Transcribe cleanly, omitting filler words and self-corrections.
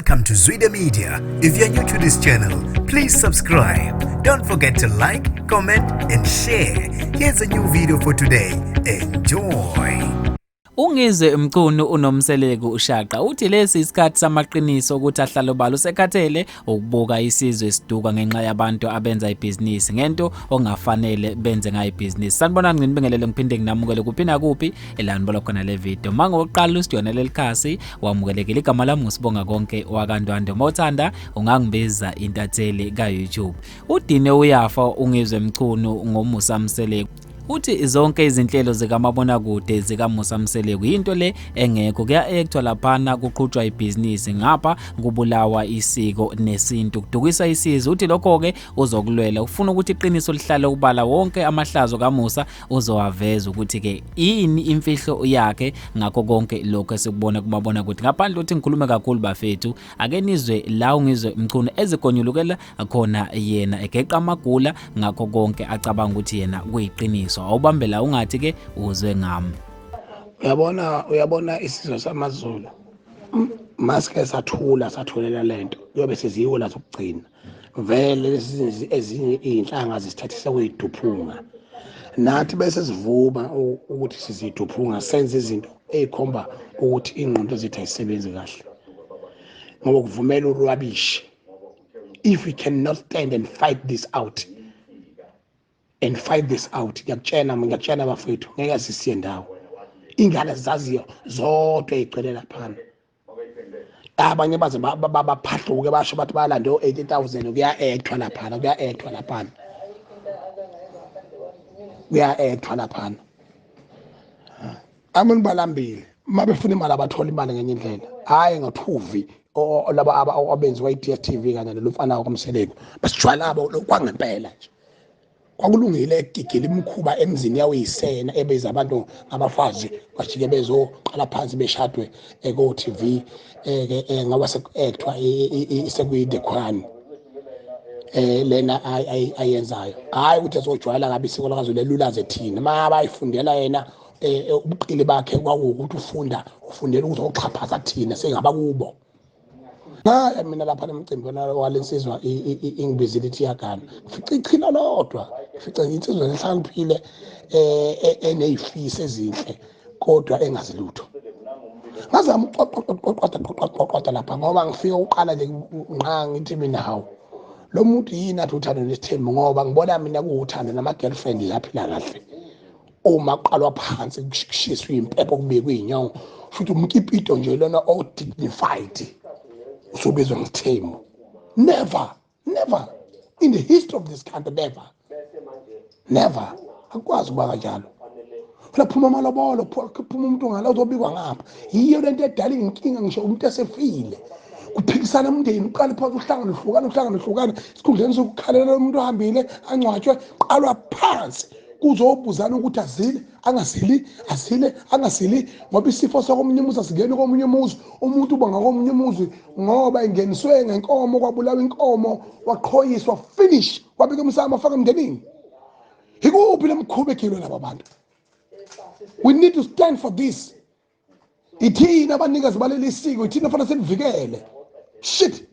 Welcome to Zwida Media. If you're new to this channel, please subscribe. Don't forget to like, comment, and share. Here's a new video for today. Enjoy. UNgizwe Mchunu uNomseleku ushaqa uthi lesi isikhathi samaqiniso ukuthi ahlalo balo sekhathele ukubuka isizwe siduka ngenxa yabantu abenza ibhizinisi ngento ongafanele benze ngayo ibhizinisi. Sanibona ngini bengelele ngiphinde nginamukele kuphi na kuphi elanibona khona le video. Manga oqala uStiyona lelikhasi wamukelekile igama lami ngusibonga konke wakandwando mothanda ungangibiza intatheli ka YouTube. Udine uyafa UNgizwe Mchunu ngoMusa Mseleku. Uthi zonke izinhlelo zikamabonakude zikaMusa Mseleku into le engekho kuya-actwa laphana kuqhutshwa ibhizinisi ngapha kubulawa isiko nesintu kudukisa isizwe. Uthi lokho-ke uzokulwela ufuna ukuthi iqiniso lihlale ubala wonke amahlazo kaMusa uzowaveza ukuthi-ke yini imfihlo yakhe ngakho konke lokho esikubona kumabonakude. Ngaphandle uthi ngikhulume kakhulu bafethu ake nizwe la UNgizwe Mchunu ezigonyulukela khona yena egeqa amagula ngakho konke acabanga ukuthi yena kuyiqiniso. Awubambela ungathi ke uzwe ngami. Uyabona isizwe samaZulu maske sathulela lento yobe seziyiwo la zokugcina vele lezi ezinye inhlanga zisithathisa kuyiduphunga nathi bese sivuma ukuthi siziduphunga senze izinto ezikhomba ukuthi ingqondo zethu ayisebenzi kahle ngoba kuvumela urwabishi. If we cannot stand and fight this out ngiyakutshena bafethu ngeke sisiye ndawo. Ingane zaziyo zodwa ezigcwele laphana. Abanye baze baphahluke basho bathi balande 80,000 kuya-actwa laphana. Abantu balambile mabefuna imali abathola imali ngenye indlela hayi ngothuvi laba abenziwa i-DSTV kanye nelomfana kaMseleku basijwala abo kwangempela nje. Kwakulungile egigile imkhuba emzini yawo yisena ebeza abantu abafazi bajike bezoqala phansi beshadwe eko TV ngaba sekuactwa sekuyi The Crown lena ayenzayo hayi ukuthi azojwayela kabi isiko lakaZulu lelulaze thina mabayifundela yena ubuqili bakhe kwakuwukuthi ufundela ukuthi oxhaphaza thina sengaba kubo. Mina lapha nemicimbi walensizwa ingibizile ithi yagana fica ichina lodwa fica insizwa ehlaniphile eneyifisi ezinhle kodwa engazilutho. Ngazama uqoqoqoqoqoqoqoqoqa lapha ngoba ngifika uqala nje nqa ngithi mina hawu lo muntu yini athi uthando nesithembu ngoba ngibona mina kuuthando nama girlfriend yaphila kahle. Uma qalwa phansi kushiswa impepho kubekwe inyongo futhi umkipito nje lona o dignified. Ubizwa ngithembu. Never in the history of this country, never akwazi ukuba kanjalo. Phela phuma amalobolo phuma umuntu ngala uzobikwa ngapha yiyo lento edala inkinga ngisho umuntu esefile kuphikisana umndeni uqala phansi uhlangana isikhundleni sokukhalela umuntu ohambile angcwatshwe qalwa phansi kuzobuzana ukuthi azile angasili ngoba isifo sokomunye umuzi asingeni komunye umuzi umuntu uba ngakomunye umuzi ngoba ingeniswe ngenkomo kwabulawa inkomo waqhoyiswa finish wabika umsamo afaka emndenini. Ikuphi lemkhuba ekilo laba bantu? We need to stand for this. Ithina abanikazi baleli siko ithina fanele sivikele. Shit.